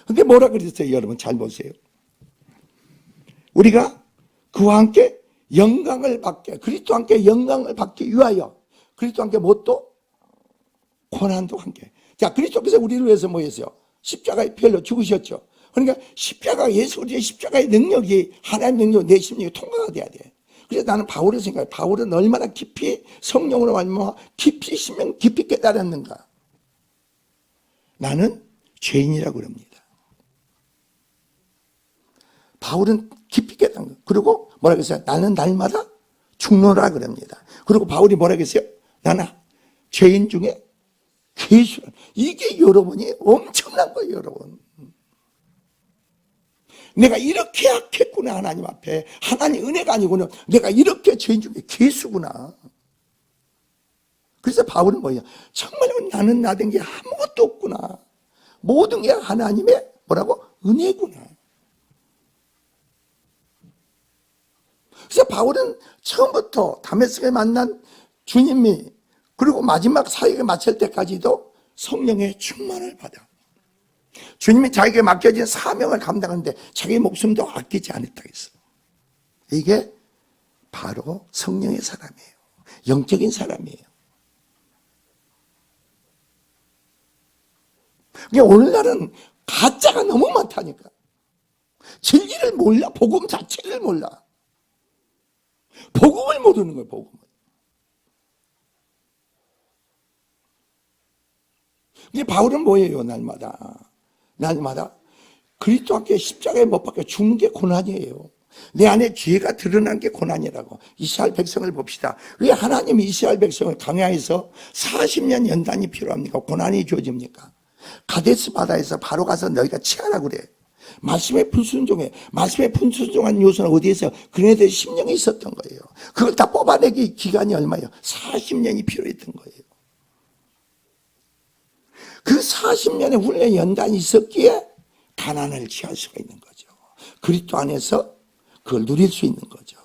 근데 뭐라 그랬어요? 여러분 잘 보세요. 우리가 그와 함께 영광을 받게, 그리스도와 함께 영광을 받기 위하여, 그리스도와 함께 뭣도? 고난도 함께. 자, 그리스도께서 우리를 위해서 뭐 했어요? 십자가에 별로 죽으셨죠. 그러니까 십자가, 예수 그리스도의 십자가의 능력이, 하나님 능력, 내 심령이 통과가 돼야 돼. 그래서 나는 바울을 생각해. 바울은 얼마나 깊이 성령으로 말미암아 깊이 심령 깊이 깨달았는가. 나는 죄인이라고 그럽니다. 바울은 깊이 깨달은 거예요. 그리고 뭐라고 했어요? 나는 날마다 죽노라 그럽니다. 그리고 바울이 뭐라고 했어요? 나는 죄인 중에 괴수라. 이게 여러분이 엄청난 거예요, 여러분. 내가 이렇게 약했구나, 하나님 앞에. 하나님 은혜가 아니구나. 내가 이렇게 죄인 중에 괴수구나. 그래서 바울은 뭐예요? 정말 나는 나 된 게 아무것도 없구나. 모든 게 하나님의 뭐라고? 은혜구나. 그래서 바울은 처음부터 다메섹에 만난 주님이, 그리고 마지막 사역에 마칠 때까지도 성령의 충만을 받아. 주님이 자기에게 맡겨진 사명을 감당하는데 자기 목숨도 아끼지 않았다 했어. 이게 바로 성령의 사람이에요. 영적인 사람이에요. 그러니까 오늘날은 가짜가 너무 많다니까. 진리를 몰라. 복음 자체를 몰라. 복음을 모르는 거예요, 복음을. 이게 바울은 뭐예요, 날마다 그리스도 함께 십자가에 못 박혀 죽는 게 고난이에요. 내 안에 죄가 드러난 게 고난이라고. 이스라엘 백성을 봅시다. 왜 하나님이 이스라엘 백성을 강야해서 40년 연단이 필요합니까? 고난이 주어집니까? 가데스 바다에서 바로 가서 너희가 취하라 그래. 말씀에 불순종해. 말씀에 불순종한 요소는 어디에서? 그네들 심령이 있었던 거예요. 그걸 다 뽑아내기 기간이 얼마예요? 40년이 필요했던 거예요. 그 40년의 훈련 연단이 있었기에 가난을 취할 수가 있는 거죠. 그리스도 안에서 그걸 누릴 수 있는 거죠.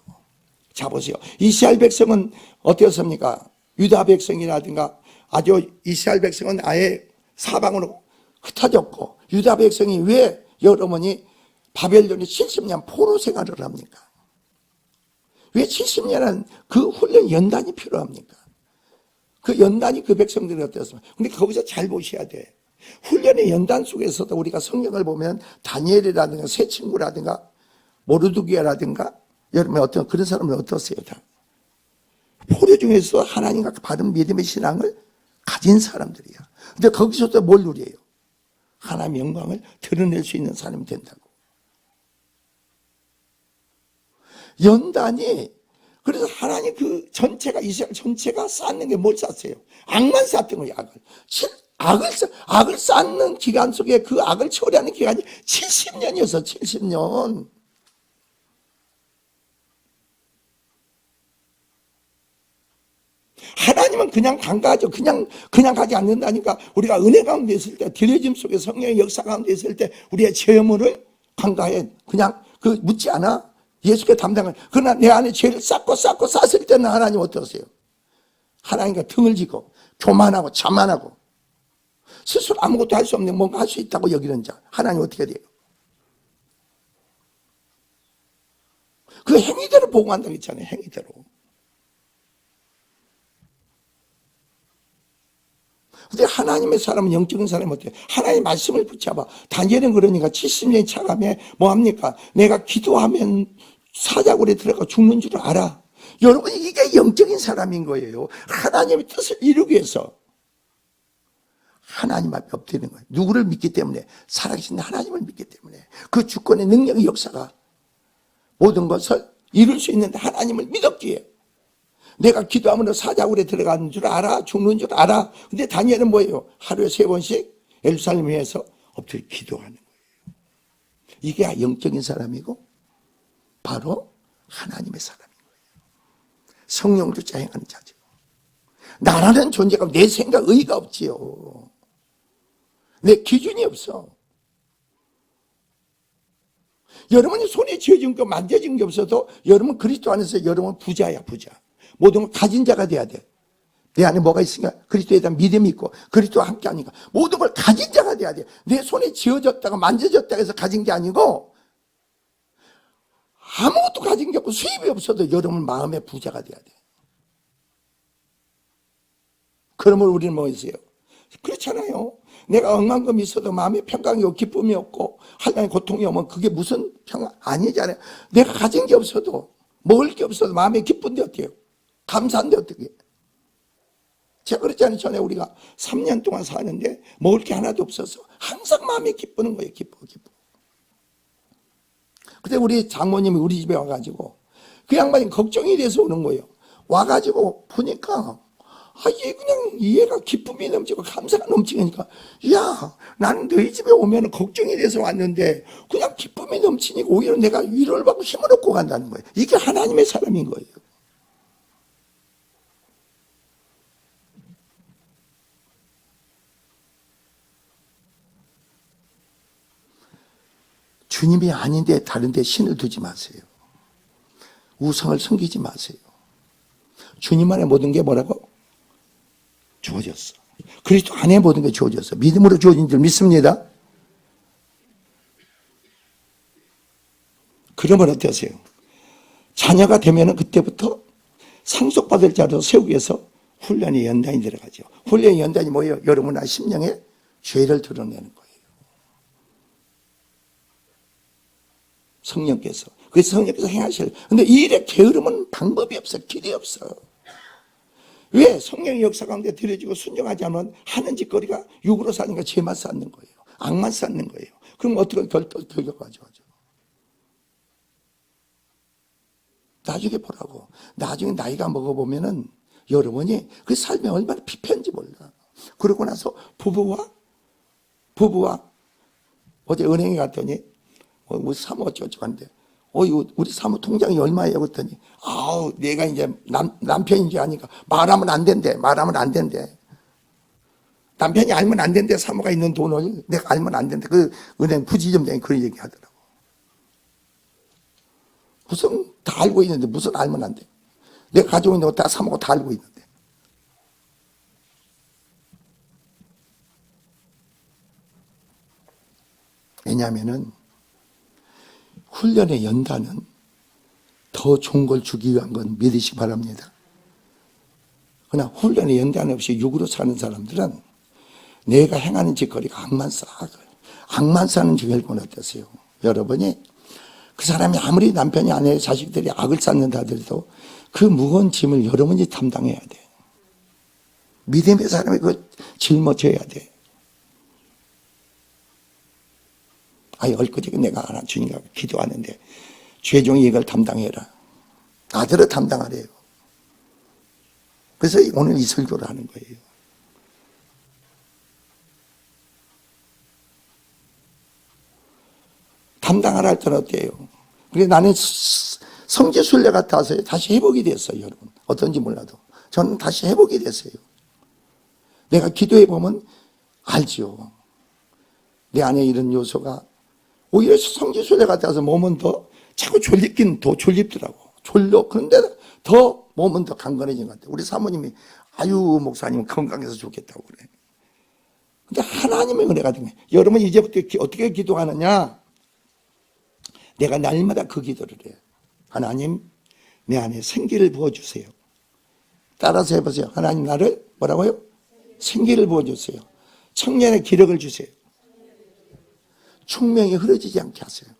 자, 보세요. 이스라엘 백성은 어땠습니까? 유다 백성이라든가 아주 이스라엘 백성은 아예 사방으로 흩어졌고, 유다 백성이 왜 여러분이 바벨론이 70년 포로 생활을 합니까? 왜 70년은 그 훈련 연단이 필요합니까? 그 연단이 그 백성들이 어땠습니까? 근데 거기서 잘 보셔야 돼. 훈련의 연단 속에서도 우리가 성경을 보면 다니엘이라든가 새 친구라든가 모르드게라든가 여러분 어떤 그런 사람은 어떠세요? 다 포로 중에서 하나님과 바른 믿음의 신앙을 가진 사람들이야. 근데 거기서도 뭘 누려요? 하나님의 영광을 드러낼 수 있는 사람이 된다고. 연단이, 그래서 하나님 그 전체가, 이스라엘 전체가 쌓는 게 뭘 쌓았어요? 악만 쌓았던 거예요, 악을 쌓는 기간 속에 그 악을 처리하는 기간이 70년이었어, 70년. 하나님은 그냥 간과하죠. 그냥 가지 않는다니까. 우리가 은혜 가운데 있을 때, 들려짐 속에 성령의 역사 가운데 있을 때 우리의 죄물을 간과해. 그냥 묻지 않아. 예수께 담당을. 그러나 내 안에 죄를 쌓고 쌓았을 때는 하나님 어떠세요? 하나님과 등을 지고 교만하고 자만하고 스스로 아무것도 할 수 없는 뭔가 할 수 있다고 여기는 자, 하나님 어떻게 돼요? 그 행위대로 보고한다고 했잖아요. 행위대로. 근데 하나님의 사람은, 영적인 사람은 어때요? 하나님의 말씀을 붙잡아. 다니엘은 그러니까 70년이 차가면 뭐합니까? 내가 기도하면 사자굴에 들어가 죽는 줄 알아. 여러분, 이게 영적인 사람인 거예요. 하나님의 뜻을 이루기 위해서 하나님 앞에 엎드리는 거예요. 누구를 믿기 때문에? 살아계신 하나님을 믿기 때문에. 그 주권의 능력의 역사가 모든 것을 이룰 수 있는 하나님을 믿었기에 내가 기도하면 사자굴에 들어가는 줄 알아. 죽는 줄 알아. 근데 다니엘은 뭐예요? 하루에 3번씩 예루살렘 위에서 엎드려 기도하는 거예요. 이게 영적인 사람이고 바로 하나님의 사람인 거예요. 성령으로 자행하는 자죠. 나라는 존재가, 내 생각, 의의가 없지요. 내 기준이 없어. 여러분이 손에 쥐어진 거, 만져진 게 없어도 여러분 그리스도 안에서 여러분 부자야, 부자. 모든 걸 가진 자가 돼야 돼. 내 안에 뭐가 있으니까 그리스도에 대한 믿음이 있고 그리스도와 함께 하니까 모든 걸 가진 자가 돼야 돼. 내 손에 쥐어졌다가 만져졌다가 해서 가진 게 아니고 아무것도 가진 게 없고 수입이 없어도 여러분 마음의 부자가 돼야 돼. 그러면 우리는 뭐 있어요? 그렇잖아요. 내가 억만금이 있어도 마음에 평강이 없고 기쁨이 없고 하나님의 고통이 오면 그게 무슨 평강 아니잖아요. 내가 가진 게 없어도 먹을 게 없어도 마음에 기쁜데 어때요? 감사한데 어떻게? 제가 그랬잖아요. 전에 우리가 3년 동안 사는데 먹을 게 하나도 없어서 항상 마음이 기쁘는 거예요. 기뻐. 근데 우리 장모님이 우리 집에 와가지고 그 양반이 걱정이 돼서 오는 거예요. 와가지고 보니까 얘가 기쁨이 넘치고 감사가 넘치니까 야, 나는 너희 집에 오면 걱정이 돼서 왔는데 그냥 기쁨이 넘치니까 오히려 내가 위로를 받고 힘을 얻고 간다는 거예요. 이게 하나님의 사람인 거예요. 주님이 아닌데 다른데 신을 두지 마세요. 우상을 섬기지 마세요. 주님 안에 모든 게 뭐라고? 주어졌어. 그리스도 안에 모든 게 주어졌어. 믿음으로 주어진 줄 믿습니다. 그러면 어떠세요? 자녀가 되면은 그때부터 상속받을 자로 세우기 위해서 훈련의 연단이 들어가죠. 훈련의 연단이 뭐예요? 여러분 심령에 죄를 드러내는 거예요. 성령께서. 그래서 성령께서 행하실. 근데 이 일에 게으름은 방법이 없어. 길이 없어. 왜? 성령의 역사 가운데 들여지고 순종하지 않으면 하는 짓거리가 육으로 사니까 죄만 쌓는 거예요. 악만 쌓는 거예요. 그럼 어떻게 결과가죠? 나중에 보라고. 나중에 나이가 먹어보면은 여러분이 그 삶이 얼마나 피폐한지 몰라. 그러고 나서 부부와 어제 은행에 갔더니 우리 사모 어쩌고 하는데 우리 사모 통장이 얼마예요? 그랬더니 내가 이제 남편인지 아니까 말하면 안 된대. 남편이 알면 안 된대. 사모가 있는 돈을 내가 알면 안 된대. 그 은행 부지점장이 그런 얘기 하더라고. 무슨 다 알고 있는데 무슨 알면 안 돼. 내가 가지고 있는 거 다 사모가 다 알고 있는데. 왜냐하면은 훈련의 연단은 더 좋은 걸 주기 위한 건 믿으시기 바랍니다. 그러나 훈련의 연단 없이 육으로 사는 사람들은 내가 행하는 짓거리가 악만 쌓아요. 악만 쌓는 결과는 어떠세요? 여러분이 그 사람이 아무리 남편이 아내 자식들이 악을 쌓는다 하더라도 그 무거운 짐을 여러분이 담당해야 돼. 믿음의 사람이 그 짊어져야 돼. 엊그저께 내가 하나 주님과 기도하는데 죄종이 이걸 담당해라. 아들을 담당하래요. 그래서 오늘 이 설교를 하는 거예요. 담당하라 할 때는 어때요? 그래 나는 성지순례 갔다 와서 다시 회복이 됐어요. 여러분 어떤지 몰라도 저는 다시 회복이 됐어요. 내가 기도해 보면 알죠. 내 안에 이런 요소가 오히려 성지순례 갔다 와서 몸은 더 자꾸 졸립긴 더 졸립더라고. 그런데 더 몸은 더 강건해진 것 같아요. 우리 사모님이 목사님 건강해서 좋겠다고 그래. 근데 하나님의 은혜가 된 거예요. 여러분 이제부터 어떻게 기도하느냐? 내가 날마다 그 기도를 해요. 하나님 내 안에 생기를 부어주세요. 따라서 해보세요. 하나님 나를 뭐라고요? 생기를 부어주세요. 청년의 기력을 주세요. 충명이 흐려지지 않게 하세요.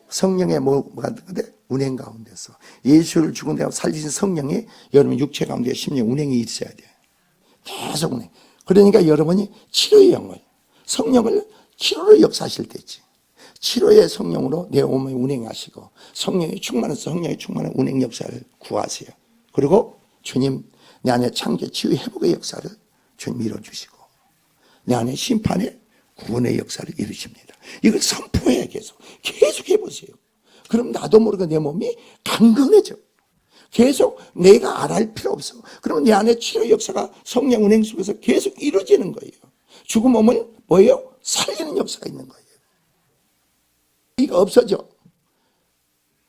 성령의 뭐가 운행 가운데서 예수를 죽은 데하고 살리신 성령이 여러분 육체 가운데 심령 운행이 있어야 돼요. 계속 운행. 그러니까 여러분이 치료의 영을 성령을 치료로 역사하실 때 있지. 치료의 성령으로 내 몸에 운행하시고 성령이 충만한 운행 역사를 구하세요. 그리고 주님 내 안에 창조 치유 회복의 역사를 주님 이뤄주시고 내 안에 심판의 구원의 역사를 이루십니다. 이걸 선포해 계속 해보세요. 그럼 나도 모르게 내 몸이 강건해져. 계속 내가 알할 필요 없어. 그러면 내 안에 치료 역사가 성령 운행 속에서 계속 이루어지는 거예요. 죽은 몸을 뭐예요? 살리는 역사가 있는 거예요. 이거 없어져.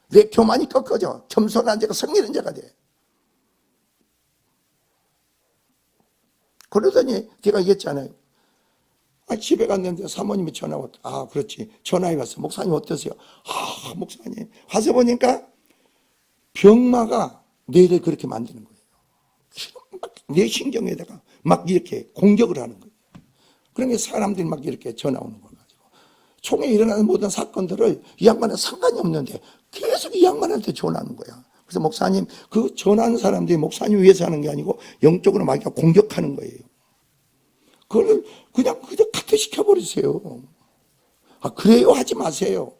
내 교만이 꺾어져. 겸손한 자가 성리는 자가 돼. 그러더니 제가 얘기했잖아요. 집에 갔는데 사모님이 전화 왔다. 그렇지. 전화해 왔어. 목사님 어떠세요? 목사님. 와서 보니까 병마가 뇌를 그렇게 만드는 거예요. 내 신경에다가 막 이렇게 공격을 하는 거예요. 그러니까 사람들이 막 이렇게 전화 오는 걸 가지고 총에 일어나는 모든 사건들을 이 양반은 상관이 없는데 계속 이 양반한테 전화하는 거야. 그래서 목사님, 그 전화하는 사람들이 목사님 위해서 하는 게 아니고 영적으로 막 공격하는 거예요. 그걸 그냥 카트시켜버리세요. 아, 그래요? 하지 마세요.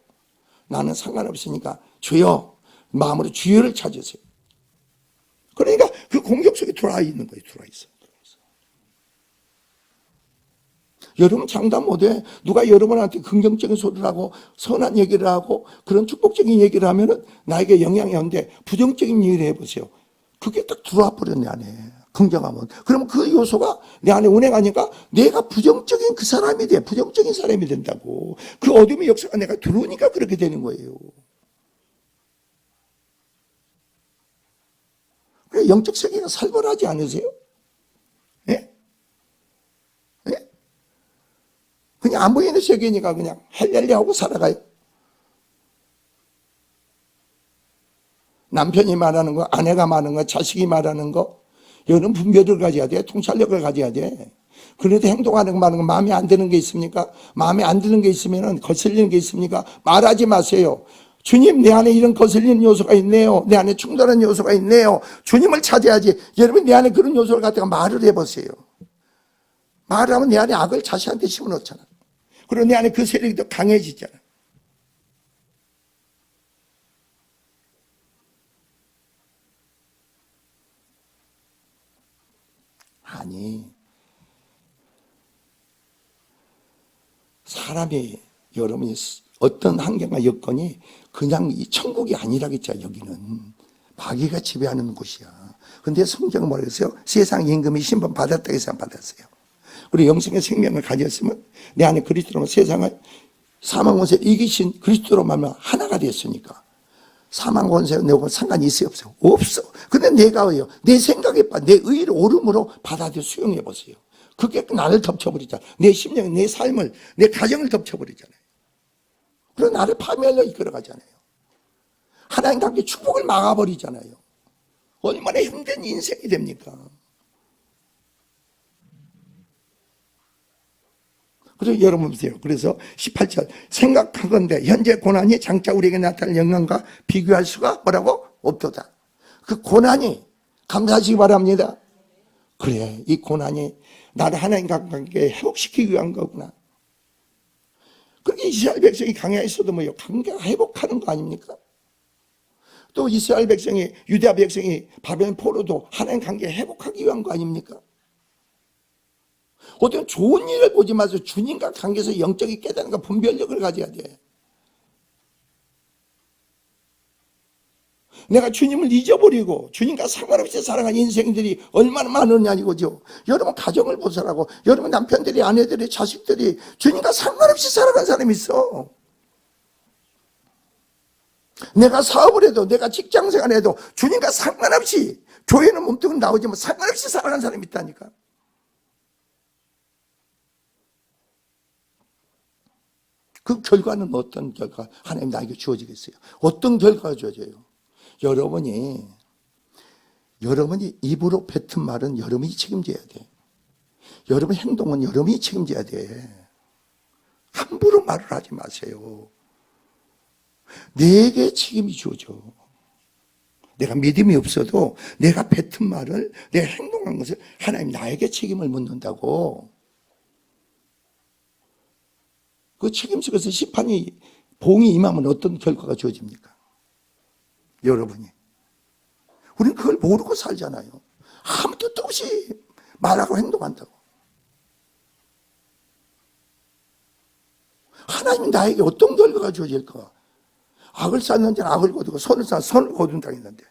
나는 상관없으니까 주여, 마음으로 주여를 찾으세요. 그러니까 그 공격 속에 들어와 있는 거예요. 들어와 있어. 여러분 장담 못해. 누가 여러분한테 긍정적인 소리를 하고 선한 얘기를 하고 그런 축복적인 얘기를 하면은 나에게 영향이 오는데 부정적인 얘기를 해보세요. 그게 딱 들어와 버려 내 안에. 긍정하면. 그러면 그 요소가 내 안에 운행하니까 내가 부정적인 그 사람이 돼. 부정적인 사람이 된다고. 그 어둠의 역사가 내가 들어오니까 그렇게 되는 거예요. 영적 세계가 살벌하지 않으세요? 예? 예? 그냥 안 보이는 세계니까 그냥 할렐루야 하고 살아가요. 남편이 말하는 거, 아내가 말하는 거, 자식이 말하는 거, 이런 분별을 가져야 돼. 통찰력을 가져야 돼. 그래도 행동하는 거 말하는 거 마음에 안 드는 게 있습니까? 마음에 안 드는 게 있으면 거슬리는 게 있습니까? 말하지 마세요. 주님, 내 안에 이런 거슬리는 요소가 있네요. 내 안에 충돌하는 요소가 있네요. 주님을 찾아야지. 여러분, 내 안에 그런 요소를 갖다가 말을 해보세요. 말을 하면 내 안에 악을 자식한테 심어놓잖아. 그리고 내 안에 그 세력이 더 강해지잖아. 아니, 사람이, 여러분이 어떤 환경과 여건이 그냥 이 천국이 아니라겠죠. 여기는 마귀가 지배하는 곳이야. 근데 성경은 뭐라고 했어요? 세상 임금이 신분 받았다 해서 받았어요. 그리고 영생의 생명을 가졌으면 내 안에 그리스도로 세상을 사망 권세를 이기신 그리스도로 말하면 하나가 됐으니까 사망 권세와 내가 상관이 있어요? 없어요? 없어. 근데 내가 왜요? 내 생각에 내 의를 옳음으로 받아들여 수용해 보세요. 그게 나를 덮쳐버리잖아. 내 심령, 내 삶을, 내 가정을 덮쳐버리잖아요. 그리고 나를 파멸로 이끌어가잖아요. 하나님 관계 축복을 막아버리잖아요. 얼마나 힘든 인생이 됩니까? 그래서 여러분 보세요. 그래서 18절 생각하건대 현재 고난이 장차 우리에게 나타날 영광과 비교할 수가 뭐라고? 없도다. 그 고난이 감사하시기 바랍니다. 그래, 이 고난이 나를 하나님과 관계 회복시키기 위한 거구나. 그렇게 이스라엘 백성이 강해에 있어도 뭐요? 관계가 회복하는 거 아닙니까? 또 이스라엘 백성이, 유다 백성이 바벨론 포로도 하나님 관계 회복하기 위한 거 아닙니까? 어떤 좋은 일을 보지 마세요. 주님과 관계에서 영적인 깨달음과 분별력을 가져야 돼. 내가 주님을 잊어버리고 주님과 상관없이 살아간 인생들이 얼마나 많으냐 이거죠. 여러분 가정을 보살하고 여러분 남편들이, 아내들이, 자식들이 주님과 상관없이 살아간 사람이 있어. 내가 사업을 해도 내가 직장생활 해도 주님과 상관없이 교회는 몸뚱은 나오지만 상관없이 살아간 사람이 있다니까. 그 결과는 어떤 결과? 하나님 나에게 주어지겠어요? 어떤 결과가 주어져요? 여러분이 입으로 뱉은 말은 여러분이 책임져야 돼. 여러분 행동은 여러분이 책임져야 돼. 함부로 말을 하지 마세요. 내게 책임이 주어져. 내가 믿음이 없어도 내가 뱉은 말을, 내가 행동한 것을 하나님 나에게 책임을 묻는다고. 그 책임 속에서 심판이, 봉이 임하면 어떤 결과가 주어집니까? 여러분이. 우리는 그걸 모르고 살잖아요. 아무 뜻도 없이 말하고 행동한다고. 하나님이 나에게 어떤 결과가 주어질까? 악을 쌓는 자는 악을 거두고 선을 쌓는 선을 거둔다고 했는데